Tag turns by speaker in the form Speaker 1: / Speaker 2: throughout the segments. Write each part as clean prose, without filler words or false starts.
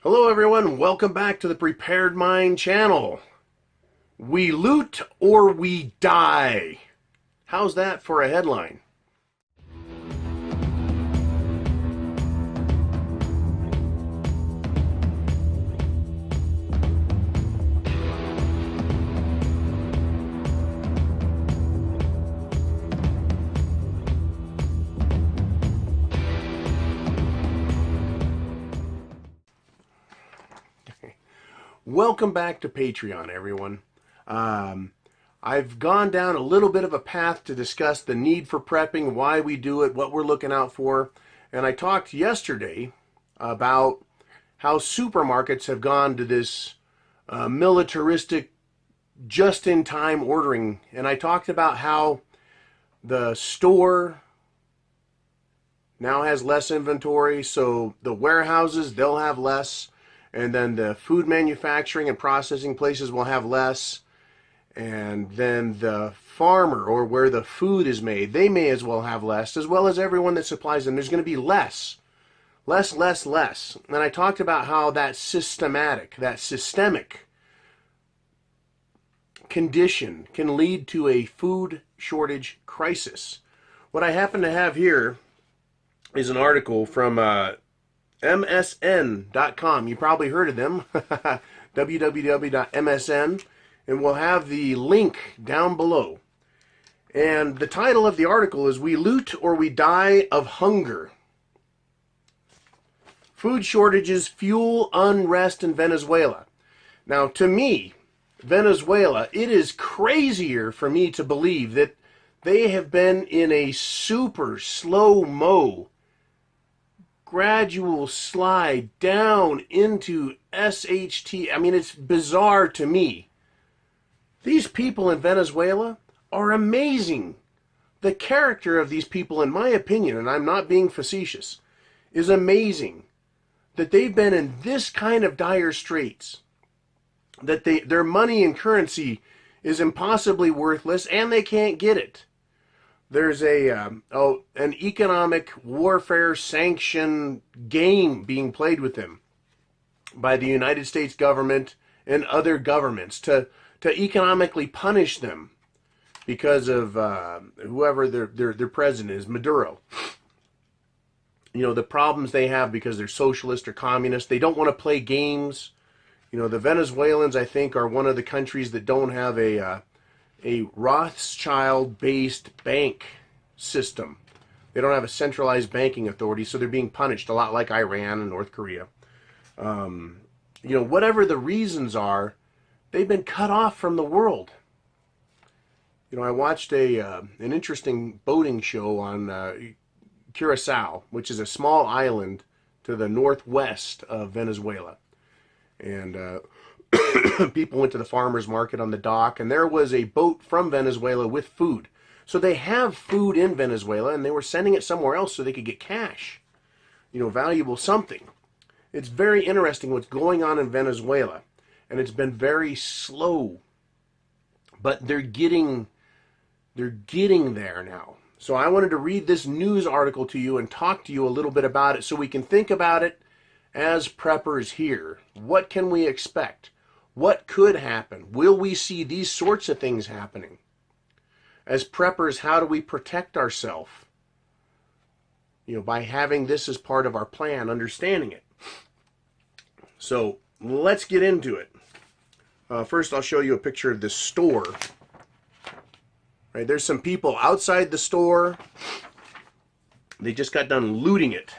Speaker 1: Hello everyone, welcome back to the Prepared Mind channel. We loot or we die. How's that for a headline? Welcome back to Patreon, everyone. I've gone down a little bit of a path to discuss the need for prepping, why we do it, what we're looking out for. And I talked yesterday about how supermarkets have gone to this militaristic, just-in-time ordering. And I talked about how the store now has less inventory, so the warehouses, they'll have less. And then the food manufacturing and processing places will have less. And then the farmer, or where the food is made, they may as well have less, as well as everyone that supplies them. There's going to be less. Less. And I talked about how that systemic condition can lead to a food shortage crisis. What I happen to have here is an article from MSN.com. You probably heard of them. www.msn. And we'll have the link down below. And the title of the article is "We Loot or We Die of Hunger. Food shortages fuel unrest in Venezuela." Now, to me, Venezuela, it is crazier for me to believe that they have been in a super slow-mo gradual slide down into SHT. I mean, it's bizarre to me. These people in Venezuela are amazing. The character of these people, in my opinion, and I'm not being facetious, is amazing. That they've been in this kind of dire straits. That their money and currency is impossibly worthless and they can't get it. There's an economic warfare sanction game being played with them by the United States government and other governments to economically punish them because of whoever their president is, Maduro. You know, the problems they have because they're socialist or communist. They don't want to play games. You know, the Venezuelans, I think, are one of the countries that don't have a Rothschild-based bank system. They don't have a centralized banking authority, so they're being punished a lot like Iran and North Korea. You know, whatever the reasons are, they've been cut off from the world. You know, I watched an interesting boating show on Curacao, which is a small island to the northwest of Venezuela. And people went to the farmer's market on the dock, and there was a boat from Venezuela with food. So they have food in Venezuela, and they were sending it somewhere else so they could get cash. You know, valuable something. It's very interesting what's going on in Venezuela. And it's been very slow. But they're getting there now. So I wanted to read this news article to you and talk to you a little bit about it so we can think about it as preppers here. What can we expect? What could happen? Will we see these sorts of things happening? As preppers, how do we protect ourselves? You know, by having this as part of our plan, understanding it. So let's get into it. First, I'll show you a picture of this store. Right, there's some people outside the store. They just got done looting it.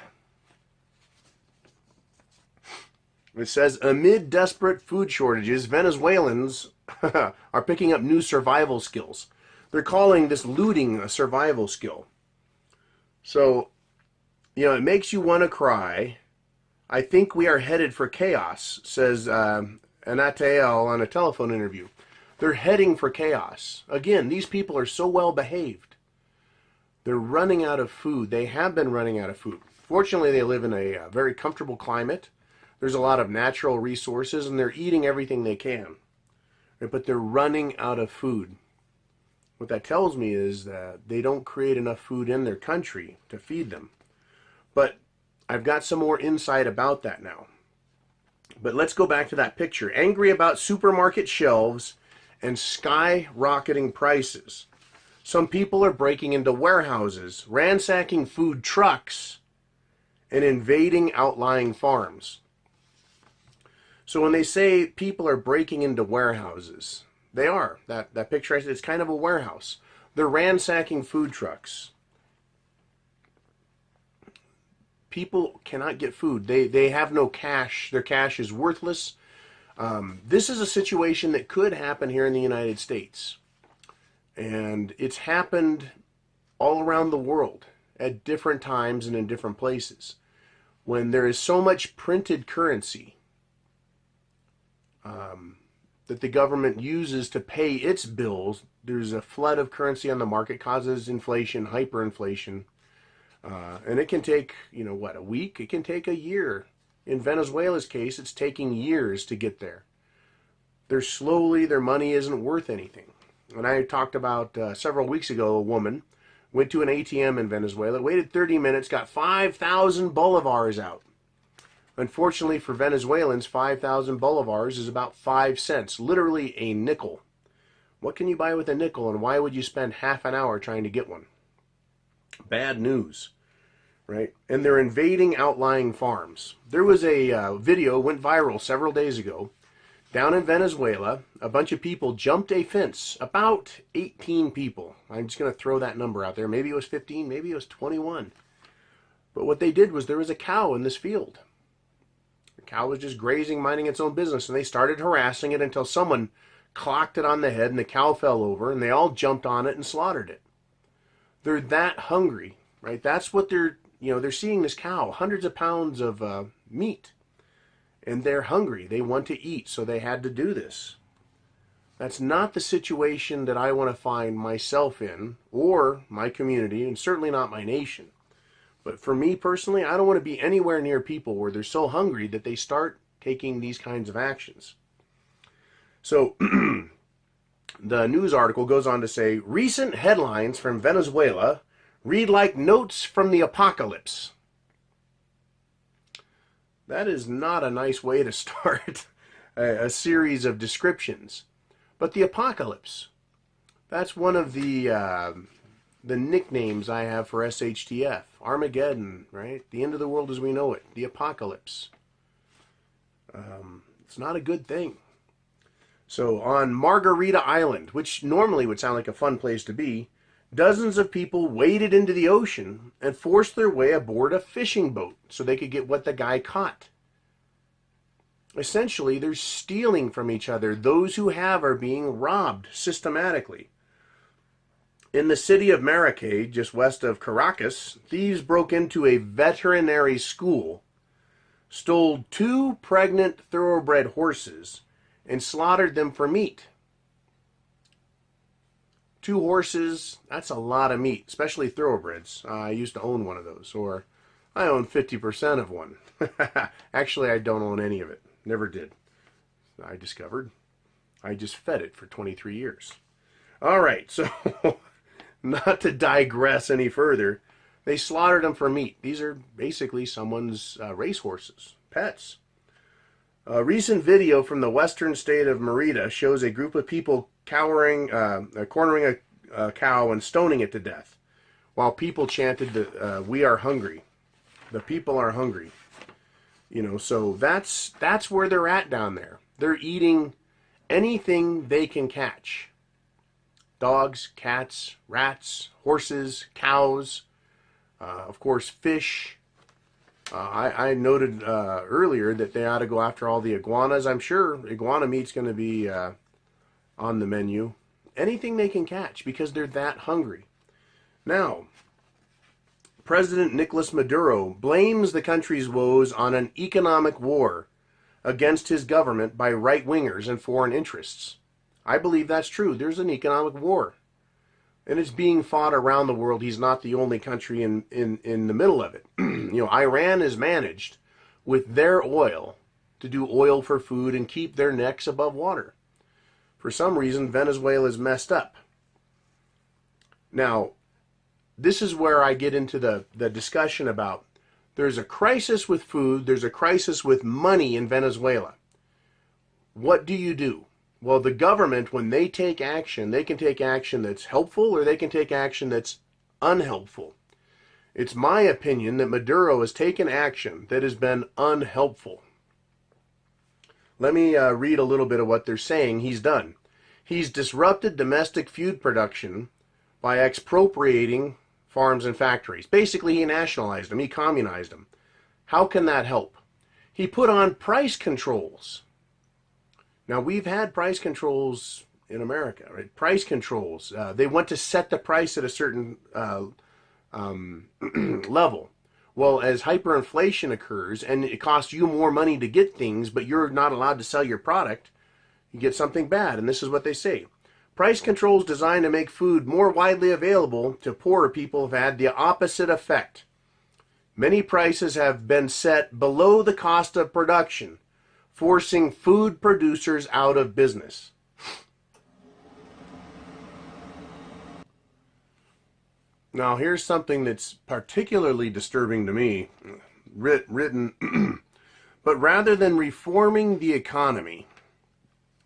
Speaker 1: It says, amid desperate food shortages, Venezuelans are picking up new survival skills. They're calling this looting a survival skill. So, you know, it makes you want to cry. I think we are headed for chaos, says Anatael on a telephone interview. They're heading for chaos. Again, these people are so well behaved. They're running out of food. They have been running out of food. Fortunately, they live in a very comfortable climate. There's a lot of natural resources, and they're eating everything they can. But they're running out of food. What that tells me is that they don't create enough food in their country to feed them. But I've got some more insight about that now. But let's go back to that picture. Angry about supermarket shelves and skyrocketing prices. Some people are breaking into warehouses, ransacking food trucks, and invading outlying farms. So when they say people are breaking into warehouses, they are. That picture, it's kind of a warehouse. They're ransacking food trucks. People cannot get food. They have no cash. Their cash is worthless. This is a situation that could happen here in the United States. And it's happened all around the world at different times and in different places. When there is so much printed currency that the government uses to pay its bills, there's a flood of currency on the market, causes inflation, hyperinflation. And it can take, a week? It can take a year. In Venezuela's case, it's taking years to get there. Their money isn't worth anything. And I talked about several weeks ago, a woman went to an ATM in Venezuela, waited 30 minutes, got 5,000 bolivars out. Unfortunately for Venezuelans, 5,000 bolivars is about 5 cents, literally a nickel. What can you buy with a nickel, and why would you spend half an hour trying to get one? Bad news, right? And they're invading outlying farms. There was a video, went viral several days ago. Down in Venezuela, a bunch of people jumped a fence, about 18 people. I'm just going to throw that number out there. Maybe it was 15, maybe it was 21. But what they did was there was a cow in this field. The cow was just grazing, minding its own business, and they started harassing it until someone clocked it on the head and the cow fell over, and they all jumped on it and slaughtered it. They're that hungry, right? That's what they're seeing this cow, hundreds of pounds of meat. And they're hungry. They want to eat, so they had to do this. That's not the situation that I want to find myself in, or my community, and certainly not my nation. But for me personally, I don't want to be anywhere near people where they're so hungry that they start taking these kinds of actions. So the news article goes on to say, recent headlines from Venezuela read like notes from the apocalypse. That is not a nice way to start a series of descriptions. But the apocalypse, that's one of the nicknames I have for SHTF. Armageddon, right? The end of the world as we know it. The apocalypse. It's not a good thing. So on Margarita Island, which normally would sound like a fun place to be, dozens of people waded into the ocean and forced their way aboard a fishing boat so they could get what the guy caught. Essentially, they're stealing from each other. Those who have are being robbed systematically. In the city of Maracay, just west of Caracas, thieves broke into a veterinary school, stole 2 pregnant thoroughbred horses, and slaughtered them for meat. 2 horses, that's a lot of meat, especially thoroughbreds. I used to own one of those, or I own 50% of one. Actually, I don't own any of it. Never did. I discovered. I just fed it for 23 years. All right, so not to digress any further, they slaughtered them for meat. These are basically someone's racehorses, pets. A recent video from the western state of Merida shows a group of people cornering a cow and stoning it to death, while people chanted, "We are hungry." The people are hungry. So that's where they're at down there. They're eating anything they can catch. Dogs, cats, rats, horses, cows, of course, fish. I noted earlier that they ought to go after all the iguanas. I'm sure iguana meat's going to be on the menu. Anything they can catch because they're that hungry. Now, President Nicolas Maduro blames the country's woes on an economic war against his government by right-wingers and foreign interests. I believe that's true. There's an economic war. And it's being fought around the world. He's not the only country in the middle of it. Iran is managed with their oil to do oil for food and keep their necks above water. For some reason, Venezuela is messed up. Now, this is where I get into the discussion about There's a crisis with food. There's a crisis with money in Venezuela. What do? Well, the government, when they take action, they can take action that's helpful or they can take action that's unhelpful. It's my opinion that Maduro has taken action that has been unhelpful. Let me read a little bit of what they're saying he's done. He's disrupted domestic food production by expropriating farms and factories. Basically, he nationalized them. He communized them. How can that help? He put on price controls. Now, we've had price controls in America, right? Price controls. They want to set the price at a certain level. Well, as hyperinflation occurs and it costs you more money to get things, but you're not allowed to sell your product, you get something bad. And this is what they say. Price controls designed to make food more widely available to poorer people have had the opposite effect. Many prices have been set below the cost of production, forcing food producers out of business. Now, here's something that's particularly disturbing to me, written, but rather than reforming the economy,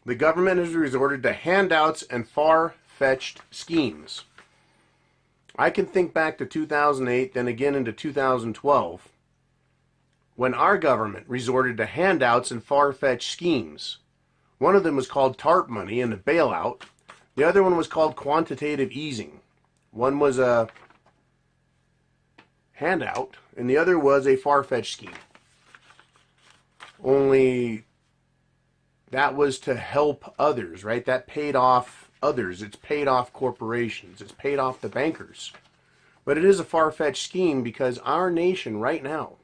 Speaker 1: the government has resorted to handouts and far-fetched schemes. I can think back to 2008, then again into 2012, when our government resorted to handouts and far-fetched schemes. One of them was called TARP money and a bailout. The other one was called quantitative easing. One was a handout, and the other was a far-fetched scheme. Only that was to help others, right? That paid off others. It's paid off corporations. It's paid off the bankers. But it is a far-fetched scheme because our nation right now,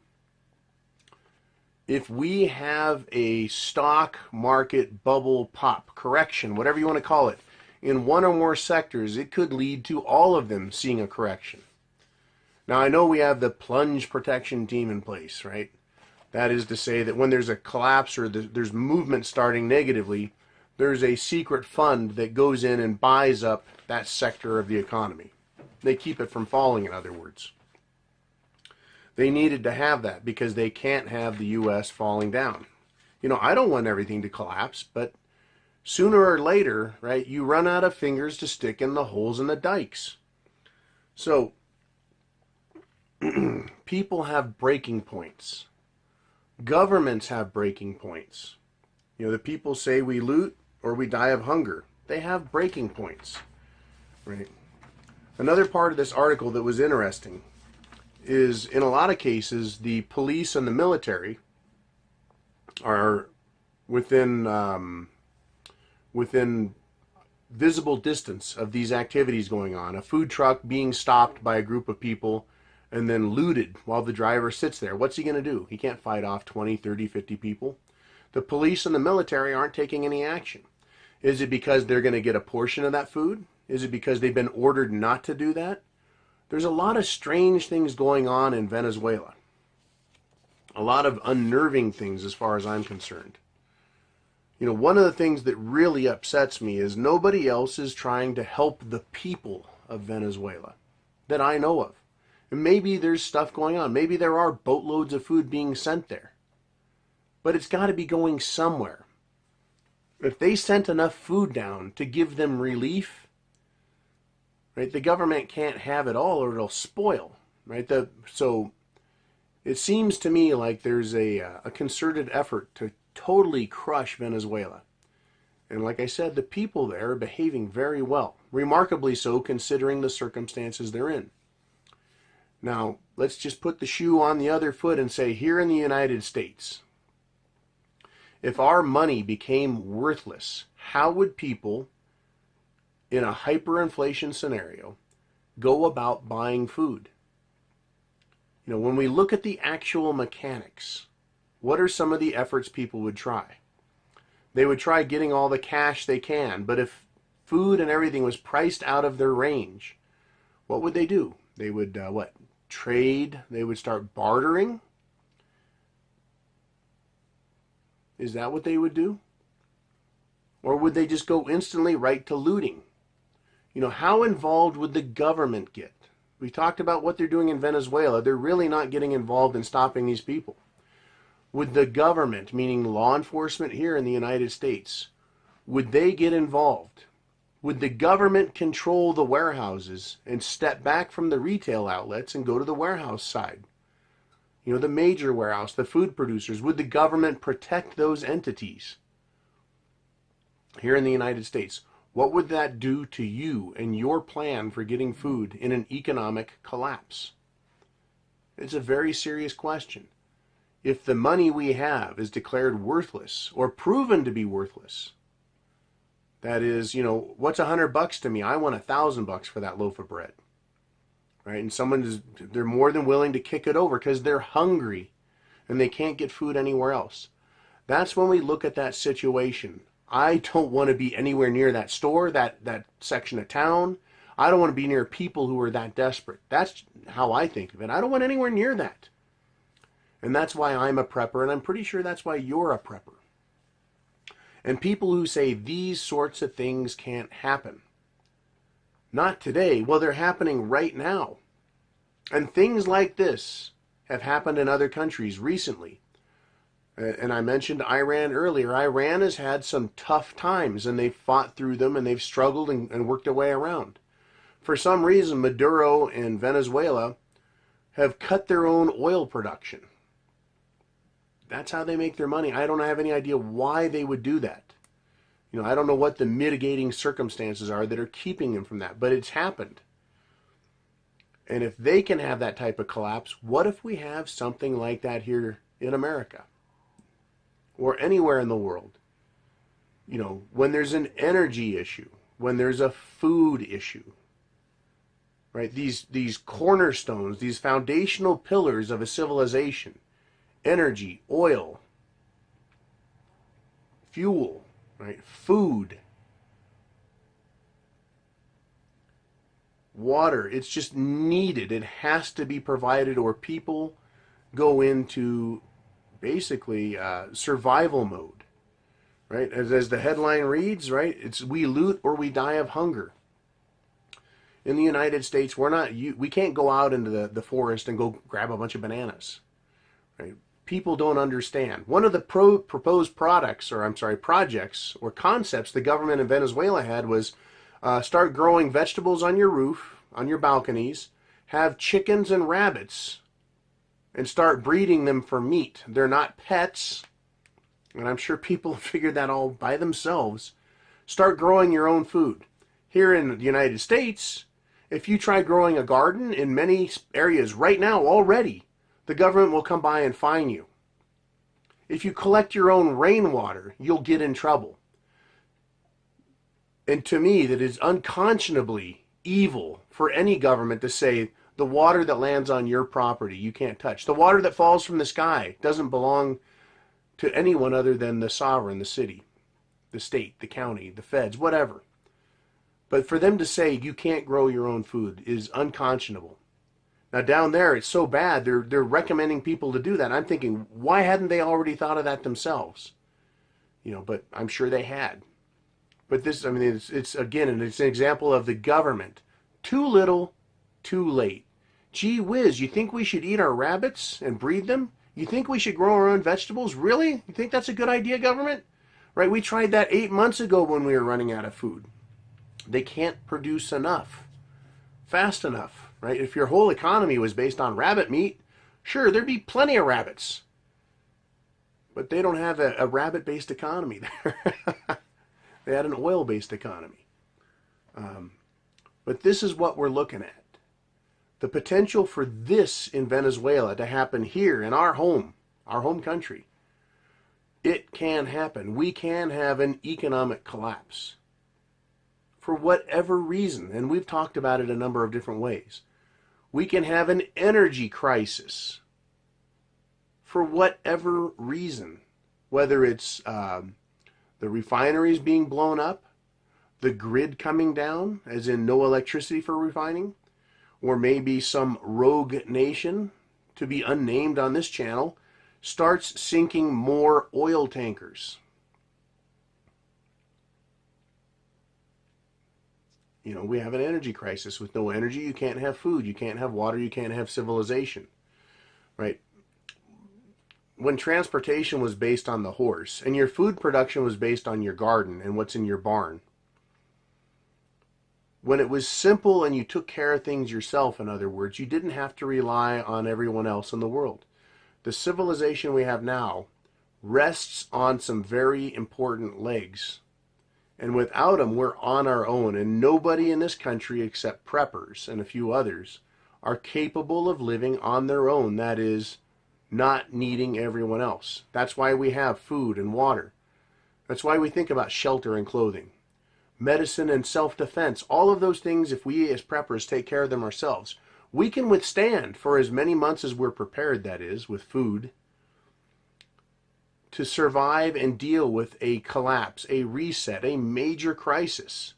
Speaker 1: if we have a stock market bubble pop, correction, whatever you want to call it, in one or more sectors, it could lead to all of them seeing a correction. Now, I know we have the plunge protection team in place, right? That is to say that when there's a collapse or there's movement starting negatively, there's a secret fund that goes in and buys up that sector of the economy. They keep it from falling, in other words. They needed to have that because they can't have the U.S. falling down. You know, I don't want everything to collapse, but sooner or later, right, you run out of fingers to stick in the holes in the dikes. So, people have breaking points. Governments have breaking points. You know, the people say we loot or we die of hunger. They have breaking points, right? Another part of this article that was interesting is, in a lot of cases, the police and the military are within visible distance of these activities going on. A food truck being stopped by a group of people and then looted while the driver sits there. What's he going to do? He can't fight off 20, 30, 50 people. The police and the military aren't taking any action. Is it because they're going to get a portion of that food? Is it because they've been ordered not to do that? There's a lot of strange things going on in Venezuela. A lot of unnerving things as far as I'm concerned. You know, one of the things that really upsets me is nobody else is trying to help the people of Venezuela that I know of. And maybe there's stuff going on. Maybe there are boatloads of food being sent there. But it's got to be going somewhere. If they sent enough food down to give them relief, right, the government can't have it all or it'll spoil, right? So it seems to me like there's a concerted effort to totally crush Venezuela. And like I said, the people there are behaving very well. Remarkably so, considering the circumstances they're in. Now, let's just put the shoe on the other foot and say, here in the United States, if our money became worthless, how would people in a hyperinflation scenario go about buying food? You know, when we look at the actual mechanics, what are some of the efforts people would try? They would try getting all the cash they can, but if food and everything was priced out of their range, what would they do? They would, trade? They would start bartering? Is that what they would do? Or would they just go instantly right to looting? You know, how involved would the government get? We talked about what they're doing in Venezuela. They're really not getting involved in stopping these people. Would the government, meaning law enforcement here in the United States, would they get involved? Would the government control the warehouses and step back from the retail outlets and go to the warehouse side? You know, the major warehouse, the food producers. Would the government protect those entities here in the United States? What would that do to you and your plan for getting food in an economic collapse? It's a very serious question. If the money we have is declared worthless or proven to be worthless, that is, you know, what's $100 to me? I want $1,000 for that loaf of bread, right? And they're more than willing to kick it over because they're hungry and they can't get food anywhere else. That's when we look at that situation. I don't want to be anywhere near that store, that section of town. I don't want to be near people who are that desperate. That's how I think of it. I don't want anywhere near that. And that's why I'm a prepper, and I'm pretty sure that's why you're a prepper. And people who say these sorts of things can't happen. Not today. Well, they're happening right now. And things like this have happened in other countries recently. And I mentioned Iran earlier. Iran has had some tough times, and they've fought through them, and they've struggled and worked their way around. For some reason, Maduro and Venezuela have cut their own oil production. That's how they make their money. I don't have any idea why they would do that. You know, I don't know what the mitigating circumstances are that are keeping them from that, but it's happened. And if they can have that type of collapse, what if we have something like that here in America? Or anywhere in the world? You know, when there's an energy issue, when there's a food issue, right? These cornerstones, these foundational pillars of a civilization, energy, oil, fuel, right? Food, water, it's just needed. It has to be provided, or people go into basically survival mode, right? As the headline reads, right? It's we loot or we die of hunger. In the United States, we can't go out into the forest and go grab a bunch of bananas, right? People don't understand. One of the proposed projects or concepts the government in Venezuela had was start growing vegetables on your roof, on your balconies, have chickens and rabbits, and start breeding them for meat. They're not pets, and I'm sure people figured that all by themselves. Start growing your own food. Here in the United States, if you try growing a garden in many areas right now already, the government will come by and fine you. If you collect your own rainwater, you'll get in trouble. And to me, that is unconscionably evil for any government to say the water that lands on your property you can't touch. The water that falls from the sky doesn't belong to anyone other than the sovereign, the city, the state, the county, the feds, whatever. But for them to say you can't grow your own food is unconscionable. Now down there, it's so bad, they're recommending people to do that. I'm thinking, why hadn't they already thought of that themselves? You know, but I'm sure they had. But this, I mean, it's again, it's an example of the government. Too little, too late. Gee whiz, you think we should eat our rabbits and breed them? You think we should grow our own vegetables? Really? You think that's a good idea, government? Right, we tried that 8 months ago when we were running out of food. They can't produce enough, fast enough, right? If your whole economy was based on rabbit meat, sure, there'd be plenty of rabbits. But they don't have a rabbit-based economy there. They had an oil-based economy. But this is what we're looking at. The potential for this in Venezuela to happen here in our home country. It can happen. We can have an economic collapse. For whatever reason, and we've talked about it a number of different ways. We can have an energy crisis. For whatever reason. Whether it's the refineries being blown up, the grid coming down, as in no electricity for refining, or maybe some rogue nation, to be unnamed on this channel, starts sinking more oil tankers. You know, we have an energy crisis. With no energy, you can't have food, you can't have water, you can't have civilization, right? When transportation was based on the horse and your food production was based on your garden and what's in your barn, when it was simple and you took care of things yourself, in other words, you didn't have to rely on everyone else in the world. The civilization we have now rests on some very important legs. And without them, we're on our own. And nobody in this country except preppers and a few others are capable of living on their own. That is, not needing everyone else. That's why we have food and water. That's why we think about shelter and clothing. Medicine and self-defense, all of those things, if we as preppers take care of them ourselves, we can withstand for as many months as we're prepared, that is, with food, to survive and deal with a collapse, a reset, a major crisis.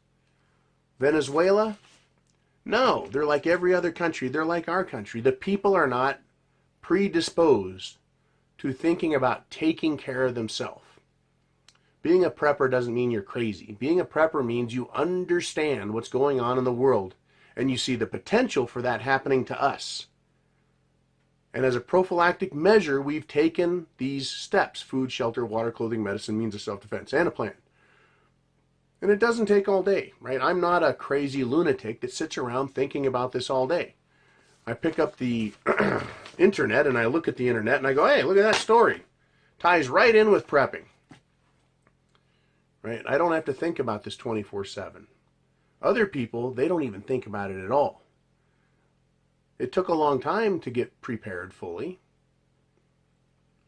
Speaker 1: Venezuela? No, they're like every other country. They're like our country. The people are not predisposed to thinking about taking care of themselves. Being a prepper doesn't mean you're crazy. Being a prepper means you understand what's going on in the world and you see the potential for that happening to us. And as a prophylactic measure, we've taken these steps: food, shelter, water, clothing, medicine, means of self-defense, and a plan. And it doesn't take all day, right? I'm not a crazy lunatic that sits around thinking about this all day. I pick up the internet and I look at the internet and I go, hey, look at that story. Ties right in with prepping. Right? I don't have to think about this 24/7. Other people, they don't even think about it at all. It took a long time to get prepared fully.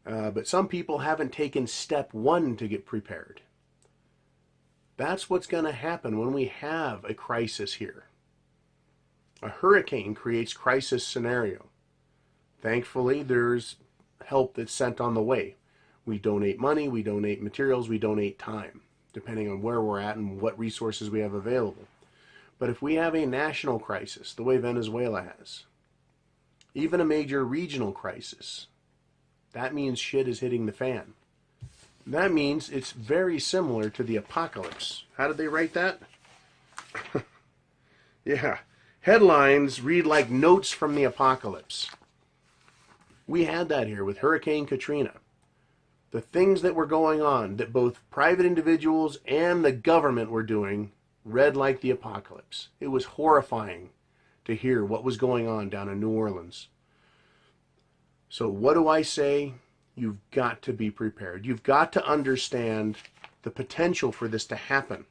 Speaker 1: But some people haven't taken step one to get prepared. That's what's going to happen when we have a crisis here. A hurricane creates crisis scenario. Thankfully, there's help that's sent on the way. We donate money, we donate materials, we donate time, depending on where we're at and what resources we have available. But if we have a national crisis, the way Venezuela has, even a major regional crisis, that means shit is hitting the fan. That means it's very similar to the apocalypse. How did they write that? Yeah. Headlines read like notes from the apocalypse. We had that here with Hurricane Katrina. The things that were going on that both private individuals and the government were doing read like the apocalypse. It was horrifying to hear what was going on down in New Orleans. So what do I say? You've got to be prepared. You've got to understand the potential for this to happen.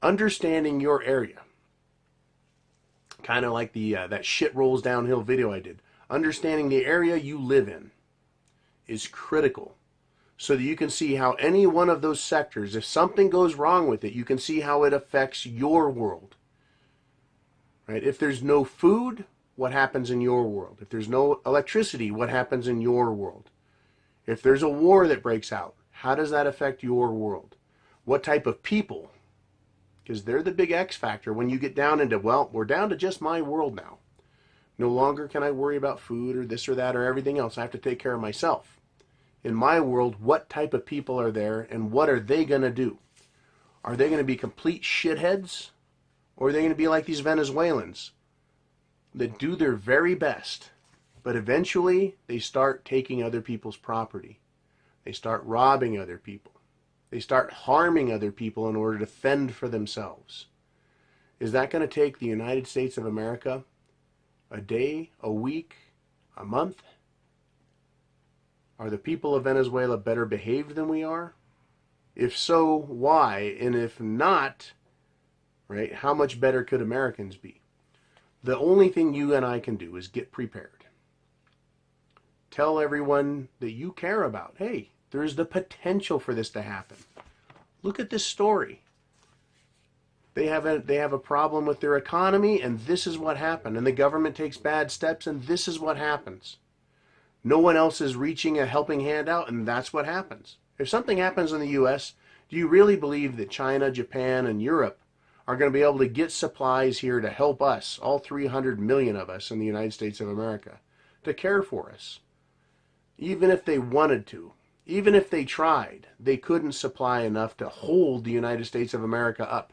Speaker 1: Understanding your area. Kind of like the that shit rolls downhill video I did. Understanding the area you live in is critical so that you can see how any one of those sectors, if something goes wrong with it, you can see how it affects your world. Right? If there's no food, what happens in your world? If there's no electricity, what happens in your world? If there's a war that breaks out, how does that affect your world? What type of people? Because they're the big X factor when you get down into, well, we're down to just my world now. No longer can I worry about food or this or that or everything else. I have to take care of myself. In my world, what type of people are there and what are they going to do? Are they going to be complete shitheads? Or are they going to be like these Venezuelans that do their very best, but eventually they start taking other people's property. They start robbing other people. They start harming other people in order to fend for themselves. Is that going to take the United States of America a day, a week, a month? Are the people of Venezuela better behaved than we are? If so, why? And if not, right, how much better could Americans be? The only thing you and I can do is get prepared. Tell everyone that you care about, hey, there's the potential for this to happen. Look at this story. They have a problem with their economy, and this is what happened. And the government takes bad steps, and this is what happens. No one else is reaching a helping hand out, and that's what happens. If something happens in the U.S., do you really believe that China, Japan, and Europe are going to be able to get supplies here to help us, all 300 million of us in the United States of America, to care for us? Even if they wanted to, even if they tried, they couldn't supply enough to hold the United States of America up.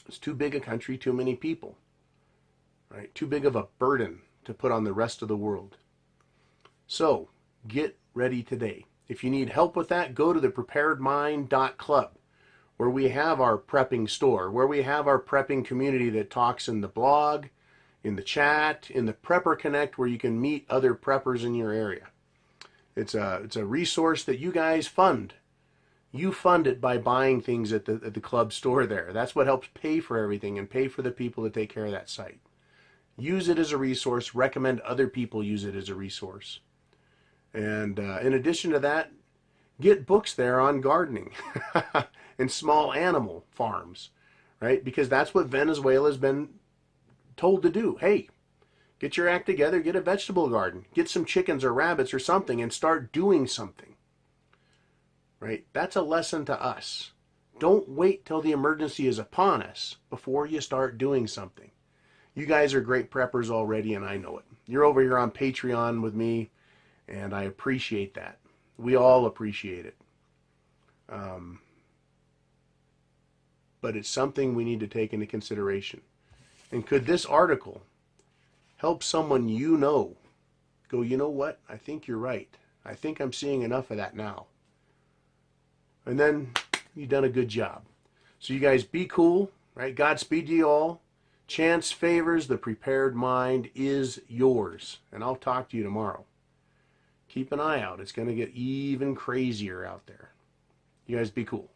Speaker 1: It's too big a country, too many people, right? Too big of a burden to put on the rest of the world. So get ready today. If you need help with that, go to the preparedmind.club, where we have our prepping store, where we have our prepping community that talks in the blog, in the chat, in the Prepper Connect, where you can meet other preppers in your area. It's a resource that you guys fund. You fund it by buying things at the club store there. That's what helps pay for everything and pay for the people that take care of that site. Use it as a resource. Recommend other people use it as a resource. And in addition to that, get books there on gardening and small animal farms, right? Because that's what Venezuela's been told to do. Hey, get your act together, get a vegetable garden, get some chickens or rabbits or something, and start doing something. Right? That's a lesson to us. Don't wait till the emergency is upon us before you start doing something. You guys are great preppers already, and I know it. You're over here on Patreon with me, and I appreciate that. We all appreciate it. But it's something we need to take into consideration. And could this article help someone you know go, you know what? I think you're right. I think I'm seeing enough of that now. And then you've done a good job. So you guys be cool, right? Godspeed to you all. Chance favors, the prepared mind is yours. And I'll talk to you tomorrow. Keep an eye out. It's going to get even crazier out there. You guys be cool.